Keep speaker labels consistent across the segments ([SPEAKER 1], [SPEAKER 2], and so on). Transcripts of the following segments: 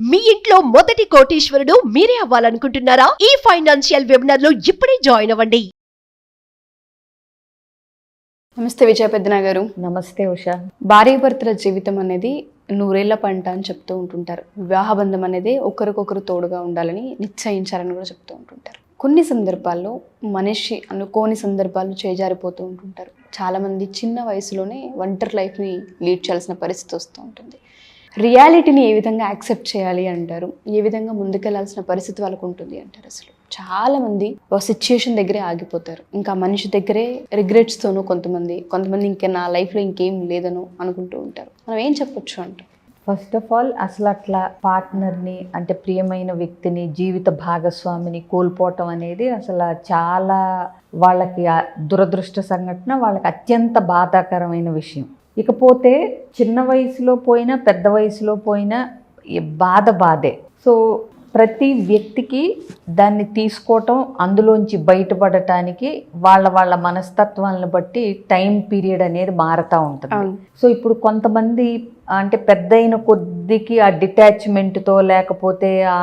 [SPEAKER 1] మీ ఇంట్లో మొదటి కోటీశ్వరుడు మీరే అవ్వాలనుకుంటున్నారా? ఈ ఫైనాన్షియల్ వెబినార్ లో ఇప్పుడే జాయిన్ అవ్వండి.
[SPEAKER 2] నమస్తే విజయ పెద్దన గారు.
[SPEAKER 3] నమస్తే ఉషా.
[SPEAKER 2] భార్యాభర్తల జీవితం అనేది నూరేళ్ల పంట అని చెప్తూ ఉంటుంటారు. వివాహ బంధం అనేది ఒకరికొకరు తోడుగా ఉండాలని నిశ్చయించాలని కూడా చెప్తూ ఉంటుంటారు. కొన్ని సందర్భాల్లో మనిషి అనుకోని సందర్భాలు చేజారిపోతూ ఉంటుంటారు. చాలామంది చిన్న వయసులోనే ఒంటరి లైఫ్ని లీడ్ చేయాల్సిన పరిస్థితి వస్తూ ఉంటుంది. రియాలిటీని ఏ విధంగా యాక్సెప్ట్ చేయాలి అంటారు, ఏ విధంగా ముందుకెళ్లాల్సిన పరిస్థితి వాళ్ళకు ఉంటుంది అంటారు. అసలు చాలామంది ఒక సిచ్యుయేషన్ దగ్గరే ఆగిపోతారు. ఇంకా మనిషి దగ్గరే రిగ్రెట్స్తోనూ కొంతమంది ఇంకా నా లైఫ్లో ఇంకేం లేదనో అనుకుంటూ ఉంటారు. మనం ఏం చెప్పొచ్చు అంటే,
[SPEAKER 3] ఫస్ట్ ఆఫ్ ఆల్ అసలు అట్లా పార్ట్నర్ని అంటే ప్రియమైన వ్యక్తిని, జీవిత భాగస్వామిని కోల్పోవటం అనేది అసలు చాలా వాళ్ళకి దురదృష్ట సంఘటన, వాళ్ళకి అత్యంత బాధాకరమైన విషయం. ఇకపోతే చిన్న వయసులో పోయినా పెద్ద వయసులో పోయినా బాధే. సో ప్రతి వ్యక్తికి దాన్ని తీసుకోవటం, అందులోంచి బయటపడటానికి వాళ్ళ మనస్తత్వాలను బట్టి టైం పీరియడ్ అనేది మారుతూ ఉంటుంది. సో ఇప్పుడు కొంతమంది అంటే పెద్దయిన కొద్దికి ఆ డిటాచ్మెంట్తో లేకపోతే ఆ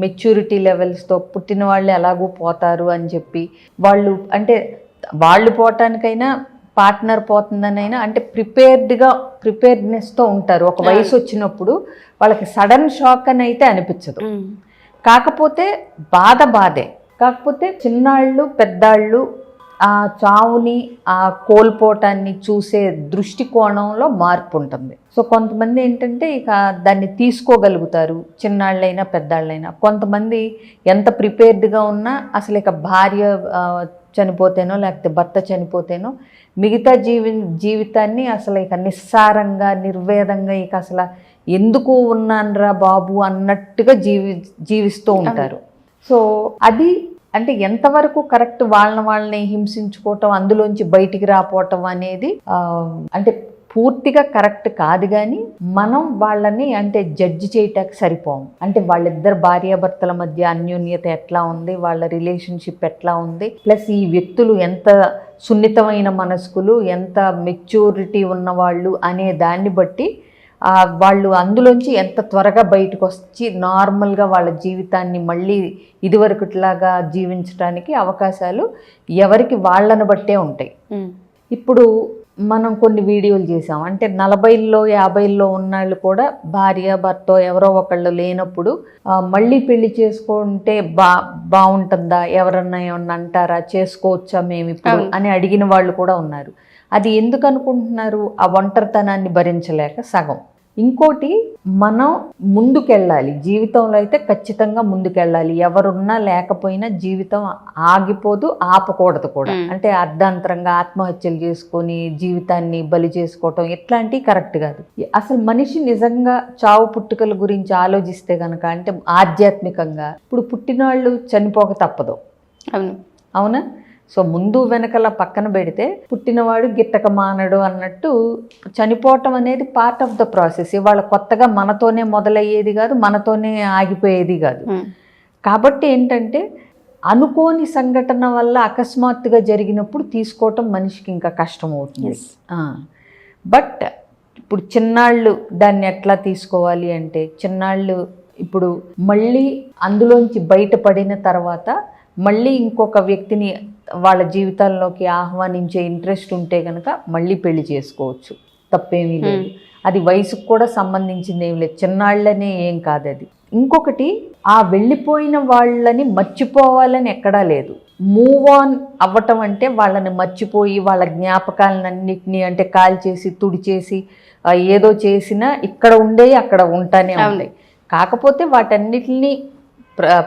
[SPEAKER 3] మెచ్యూరిటీ లెవెల్స్తో పుట్టిన వాళ్ళు ఎలాగూ పోతారు అని చెప్పి వాళ్ళు పోవటానికైనా పార్ట్నర్ పోతుందనైనా అంటే ప్రిపేర్డ్నెస్తో ఉంటారు. ఒక వయసు వచ్చినప్పుడు వాళ్ళకి సడన్ షాక్ అని అయితే అనిపించదు. కాకపోతే బాధే. కాకపోతే చిన్నాళ్ళు పెద్దాళ్ళు ఆ చావుని, ఆ కోల్పోవటాన్ని చూసే దృష్టికోణంలో మార్పు ఉంటుంది. సో కొంతమంది ఏంటంటే ఇక దాన్ని తీసుకోగలుగుతారు, చిన్నాళ్ళైనా పెద్దాళ్ళైనా. కొంతమంది ఎంత ప్రిపేర్డ్గా ఉన్నా అసలు ఇక భార్య చనిపోతేనో లేకపోతే భర్త చనిపోతేనో మిగతా జీవితాన్ని అసలు ఇక నిస్సారంగా, నిర్వేదంగా ఇక అసలు ఎందుకు ఉన్నాన్రా బాబు అన్నట్టుగా జీవిస్తూ ఉంటారు. సో అది అంటే ఎంతవరకు కరెక్ట్, వాళ్ళని హింసించుకోవటం, అందులోంచి బయటికి రాపోవటం అనేది అంటే పూర్తిగా కరెక్ట్ కాదు. కానీ మనం వాళ్ళని అంటే జడ్జి చేయటానికి సరిపోము. అంటే వాళ్ళిద్దరు భార్యాభర్తల మధ్య అన్యోన్యత ఎట్లా ఉంది, వాళ్ళ రిలేషన్షిప్ ఎట్లా ఉంది, ప్లస్ ఈ వ్యక్తులు ఎంత సున్నితమైన మనస్కులు, ఎంత మెచ్యూరిటీ ఉన్నవాళ్ళు అనే దాన్ని బట్టి వాళ్ళు అందులోంచి ఎంత త్వరగా బయటకు వచ్చి నార్మల్గా వాళ్ళ జీవితాన్ని మళ్ళీ ఇదివరకుట్లాగా జీవించడానికి అవకాశాలు ఎవరికి వాళ్ళని బట్టే ఉంటాయి. ఇప్పుడు మనం కొన్ని వీడియోలు చేసాం. అంటే 40ల్లో 50ల్లో ఉన్నాళ్ళు కూడా భార్య భర్త ఎవరో ఒకళ్ళు లేనప్పుడు మళ్ళీ పెళ్లి చేసుకుంటే బాగుంటుందా, ఎవరన్నా ఏమన్నా అంటారా, చేసుకోవచ్చా మేము ఇప్పుడు అని అడిగిన వాళ్ళు కూడా ఉన్నారు. అది ఎందుకు అనుకుంటున్నారు? ఆ ఒంటరితనాన్ని భరించలేక సగం. ఇంకోటి, మనం ముందుకెళ్ళాలి జీవితంలో, అయితే ఖచ్చితంగా ముందుకెళ్ళాలి. ఎవరున్నా లేకపోయినా జీవితం ఆగిపోదు, ఆపకూడదు కూడా. అంటే అర్ధాంతరంగా ఆత్మహత్యలు చేసుకొని జీవితాన్ని బలి చేసుకోవటం ఇట్లాంటివి కరెక్ట్ కాదు. అసలు మనిషి నిజంగా చావు పుట్టుకల గురించి ఆలోచిస్తే కనుక, అంటే ఆధ్యాత్మికంగా ఇప్పుడు పుట్టినవాళ్ళు చనిపోక తప్పదు. అవునా? సో ముందు వెనకల పక్కన పెడితే పుట్టినవాడు గిట్టక మానడు అన్నట్టు చనిపోవటం అనేది పార్ట్ ఆఫ్ ద ప్రాసెస్. ఇవాళ కొత్తగా మనతోనే మొదలయ్యేది కాదు, మనతోనే ఆగిపోయేది కాదు. కాబట్టి ఏంటంటే అనుకోని సంఘటన వల్ల అకస్మాత్తుగా జరిగినప్పుడు తీసుకోవటం మనిషికి ఇంకా కష్టం అవుతుంది. బట్ ఇప్పుడు చిన్నాళ్ళు దాన్ని ఎట్లా తీసుకోవాలి అంటే, చిన్నాళ్ళు ఇప్పుడు మళ్ళీ అందులోంచి బయటపడిన తర్వాత మళ్ళీ ఇంకొక వ్యక్తిని వాళ్ళ జీవితాల్లోకి ఆహ్వానించే ఇంట్రెస్ట్ ఉంటే కనుక మళ్ళీ పెళ్లి చేసుకోవచ్చు, తప్పేమీ లేదు. అది వయసుకు కూడా సంబంధించింది ఏం లేదు, చిన్నాళ్ళనే ఏం కాదు అది. ఇంకొకటి, ఆ వెళ్ళిపోయిన వాళ్ళని మర్చిపోవాలని ఎక్కడా లేదు. మూవ్ ఆన్ అవ్వటం అంటే వాళ్ళని మర్చిపోయి వాళ్ళ జ్ఞాపకాలన్నింటినీ అంటే కాల్చేసి తుడిచేసి ఏదో చేసినా ఇక్కడ ఉండేవి అక్కడ ఉంటానే ఉంటాయి. కాకపోతే వాటన్నిటిని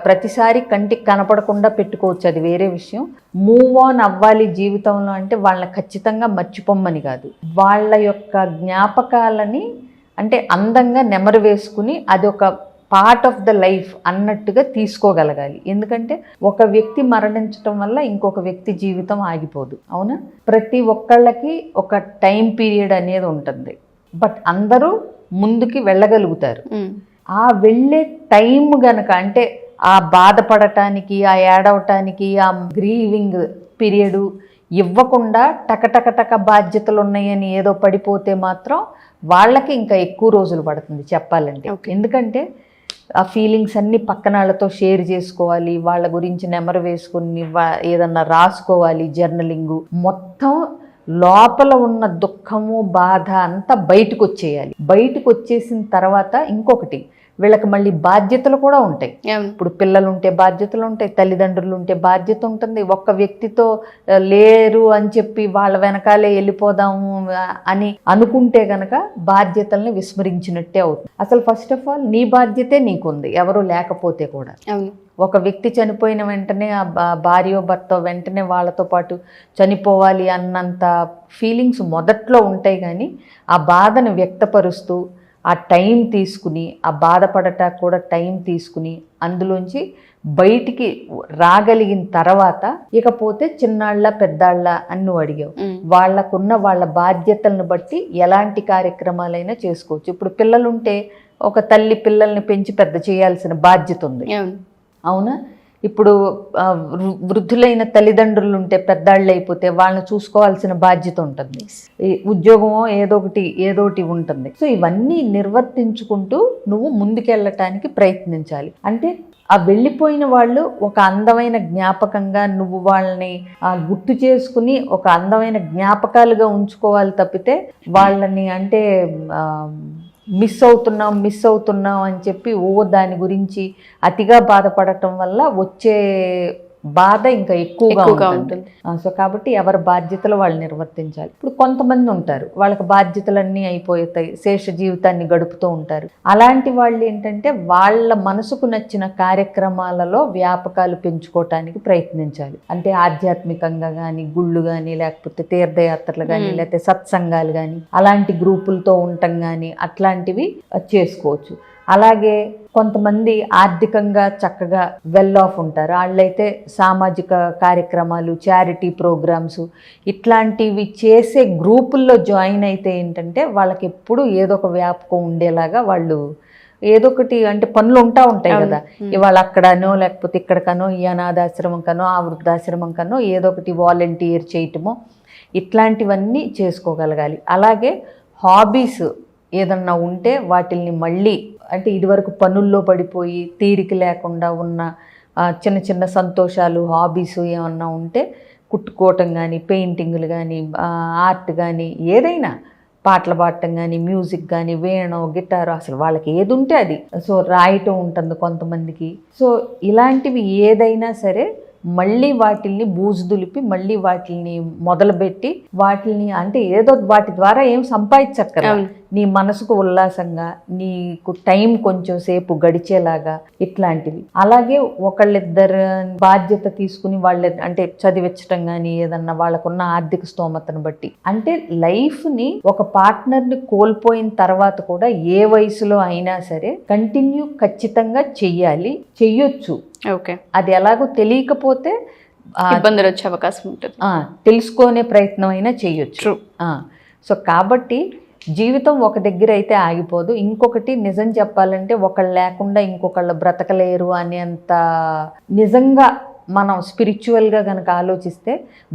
[SPEAKER 3] ప్రతిసారి కంటికి కనపడకుండా పెట్టుకోవచ్చు, అది వేరే విషయం. మూవ్ ఆన్ అవ్వాలి జీవితంలో అంటే వాళ్ళని ఖచ్చితంగా మర్చిపోమ్మని కాదు, వాళ్ళ యొక్క జ్ఞాపకాలని అంటే అందంగా నెమరు వేసుకుని అది ఒక పార్ట్ ఆఫ్ ద లైఫ్ అన్నట్టుగా తీసుకోగలగాలి. ఎందుకంటే ఒక వ్యక్తి మరణించటం వల్ల ఇంకొక వ్యక్తి జీవితం ఆగిపోదు. అవునా? ప్రతి ఒక్కళ్ళకి ఒక టైం పీరియడ్ అనేది ఉంటుంది. బట్ అందరూ ముందుకి వెళ్ళగలుగుతారు. ఆ వెళ్ళే టైం గనక అంటే ఆ బాధపడటానికి, ఆ ఏడవటానికి, ఆ గ్రీవింగ్ పీరియడ్ ఇవ్వకుండా టకటక బాధ్యతలు ఉన్నాయని ఏదో పడిపోతే మాత్రం వాళ్ళకి ఇంకా ఎక్కువ రోజులు పడుతుంది చెప్పాలంటే. ఎందుకంటే ఆ ఫీలింగ్స్ అన్ని పక్కన వాళ్ళతో షేర్ చేసుకోవాలి, వాళ్ళ గురించి నెమరు వేసుకుని ఏదన్నా రాసుకోవాలి, జర్నలింగు, మొత్తం లోపల ఉన్న దుఃఖము బాధ అంతా బయటకు వచ్చేయాలి. బయటకు వచ్చేసిన తర్వాత ఇంకొకటి, వీళ్ళకి మళ్ళీ బాధ్యతలు కూడా ఉంటాయి. ఇప్పుడు పిల్లలు ఉంటే బాధ్యతలు ఉంటాయి, తల్లిదండ్రులు ఉంటే బాధ్యత ఉంటుంది. ఒక్క వ్యక్తితో లేరు అని చెప్పి వాళ్ళ వెనకాలే వెళ్ళిపోదాము అని అనుకుంటే గనక బాధ్యతల్ని విస్మరించినట్టే అవుతుంది. అసలు ఫస్ట్ ఆఫ్ ఆల్ నీ బాధ్యతే నీకుంది, ఎవరు లేకపోతే కూడా. ఒక వ్యక్తి చనిపోయిన వెంటనే ఆ భార్యో భర్త వెంటనే వాళ్ళతో పాటు చనిపోవాలి అన్నంత ఫీలింగ్స్ మొదట్లో ఉంటాయి, కానీ ఆ బాధను వ్యక్తపరుస్తూ ఆ టైం తీసుకుని, ఆ బాధపడటానికి కూడా టైం తీసుకుని అందులోంచి బయటికి రాగలిగిన తర్వాత ఇకపోతే చిన్నాళ్ళ పెద్దాళ్ళ అని నువ్వు అడిగావు. వాళ్ళకున్న వాళ్ళ బాధ్యతలను బట్టి ఎలాంటి కార్యక్రమాలైనా చేసుకోవచ్చు. ఇప్పుడు పిల్లలుంటే ఒక తల్లి పిల్లల్ని పెంచి పెద్ద చేయాల్సిన బాధ్యత ఉంది, అవునా? ఇప్పుడు వృద్ధులైన తల్లిదండ్రులు ఉంటే పెద్దాళ్ళు అయిపోతే వాళ్ళని చూసుకోవాల్సిన బాధ్యత ఉంటుంది, ఉద్యోగమో ఏదోటి ఉంటుంది. సో ఇవన్నీ నిర్వర్తించుకుంటూ నువ్వు ముందుకెళ్ళటానికి ప్రయత్నించాలి. అంటే ఆ వెళ్ళిపోయిన వాళ్ళు ఒక అందమైన జ్ఞాపకంగా నువ్వు వాళ్ళని గుర్తు చేసుకుని ఒక అందమైన జ్ఞాపకాలుగా ఉంచుకోవాలి తప్పితే వాళ్ళని అంటే మిస్ అవుతున్నాం అని చెప్పి దాని గురించి అతిగా బాధపడటం వల్ల వచ్చే బాధ ఇంకా ఎక్కువగా ఉంటుంది. సో కాబట్టి ఎవరి బాధ్యతలు వాళ్ళు నిర్వర్తించాలి. ఇప్పుడు కొంతమంది ఉంటారు, వాళ్ళకి బాధ్యతలన్నీ అయిపోతాయి, శేష జీవితాన్ని గడుపుతూ ఉంటారు. అలాంటి వాళ్ళు ఏంటంటే వాళ్ళ మనసుకు నచ్చిన కార్యక్రమాలలో వ్యాపకాలు పెంచుకోవటానికి ప్రయత్నించాలి. అంటే ఆధ్యాత్మికంగా కానీ, గుళ్ళు కానీ, లేకపోతే తీర్థయాత్రలు కానీ, లేకపోతే సత్సంగాలు కానీ, అలాంటి గ్రూపులతో ఉండటం కానీ అట్లాంటివి చేసుకోవచ్చు. అలాగే కొంతమంది ఆర్థికంగా చక్కగా వెల్ ఆఫ్ ఉంటారు, వాళ్ళైతే సామాజిక కార్యక్రమాలు, చారిటీ ప్రోగ్రామ్స్ ఇట్లాంటివి చేసే గ్రూపుల్లో జాయిన్ అయితే ఏంటంటే వాళ్ళకి ఎప్పుడు ఏదో ఒక వ్యాపకం ఉండేలాగా వాళ్ళు ఏదో ఒకటి అంటే పనులు ఉంటాయి కదా, ఇవాళ అక్కడనో లేకపోతే ఇక్కడికనో, ఈ అనాథాశ్రమం కనో ఆ వృద్ధాశ్రమం కనో ఏదో ఒకటి వాలంటీర్ చేయటమో ఇట్లాంటివన్నీ చేసుకోగలగాలి. అలాగే హాబీస్ ఏదన్నా ఉంటే వాటిల్ని మళ్ళీ అంటే ఇదివరకు పనుల్లో పడిపోయి తీరిక లేకుండా ఉన్న చిన్న చిన్న సంతోషాలు, హాబీస్ ఏమన్నా ఉంటే కుట్టుకోవటం కానీ, పెయింటింగ్లు కానీ, ఆర్ట్ కానీ, ఏదైనా పాటలు పాడటం కానీ, మ్యూజిక్ కానీ, వేణం, గిటారు, అసలు వాళ్ళకి ఏది ఉంటే అది. సో రాయటం ఉంటుంది కొంతమందికి. సో ఇలాంటివి ఏదైనా సరే మళ్ళీ వాటిల్ని బూజు దులిపి మళ్ళీ వాటిల్ని మొదలుపెట్టి వాటిల్ని అంటే ఏదో వాటి ద్వారా ఏం సంపాదించక్కరా, నీ మనసుకు ఉల్లాసంగా నీకు టైం కొంచెం సేపు గడిచేలాగా ఇట్లాంటివి. అలాగే ఒకళ్ళిద్దరు బాధ్యత తీసుకుని వాళ్ళ అంటే చదివించటం కానీ ఏదన్నా వాళ్ళకున్న ఆర్థిక స్తోమతను బట్టి. అంటే లైఫ్ని ఒక పార్ట్నర్ని కోల్పోయిన తర్వాత కూడా ఏ వయసులో అయినా సరే కంటిన్యూ ఖచ్చితంగా చెయ్యొచ్చు.
[SPEAKER 2] ఓకే,
[SPEAKER 3] అది ఎలాగో తెలియకపోతే
[SPEAKER 2] ఇబ్బందులు వచ్చే అవకాశం ఉంటుంది,
[SPEAKER 3] తెలుసుకునే ప్రయత్నం అయినా చెయ్యొచ్చు. సో కాబట్టి జీవితం ఒక దగ్గర అయితే ఆగిపోదు. ఇంకొకటి నిజం చెప్పాలంటే ఒకళ్ళు లేకుండా ఇంకొకళ్ళు బ్రతకలేరు అనేంత నిజంగా మనం స్పిరిచువల్గా కనుక ఆలోచిస్తే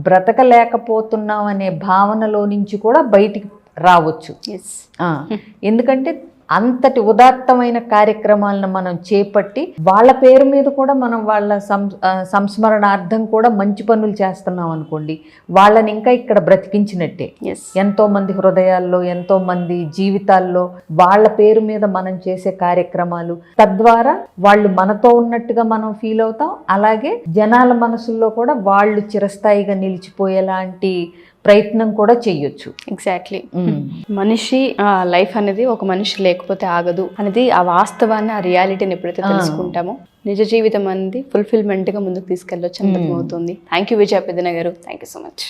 [SPEAKER 3] బ్రతకలేకపోతున్నాం అనే భావనలో నుంచి కూడా బయటికి రావచ్చు. ఎందుకంటే అంతటి ఉదాత్తమైన కార్యక్రమాలను మనం చేపట్టి వాళ్ళ పేరు మీద కూడా మనం వాళ్ళ సంస్మరణార్థం కూడా మంచి పనులు చేస్తున్నాం అనుకోండి, వాళ్ళని ఇంకా ఇక్కడ బ్రతికించినట్టే. ఎంతో మంది హృదయాల్లో, ఎంతో మంది జీవితాల్లో వాళ్ళ పేరు మీద మనం చేసే కార్యక్రమాలు తద్వారా వాళ్ళు మనతో ఉన్నట్టుగా మనం ఫీల్ అవుతాం. అలాగే జనాల మనసుల్లో కూడా వాళ్ళు చిరస్థాయిగా నిలిచిపోయేలాంటి ప్రయత్నం కూడా చెయ్యొచ్చు.
[SPEAKER 2] ఎగ్జాక్ట్లీ. మనిషి లైఫ్ అనేది ఒక మనిషి లేకపోతే ఆగదు అనేది ఆ వాస్తవాన్ని, ఆ రియాలిటీని ఎప్పుడైతే తెలుసుకుంటామో నిజ జీవితం అనేది ఫుల్ఫిల్మెంట్గా ముందుకు తీసుకెళ్ళొచ్చు అర్థమవుతుంది. థ్యాంక్ యూ విజయ పెద్దన గారు, థ్యాంక్ యూ సో మచ్.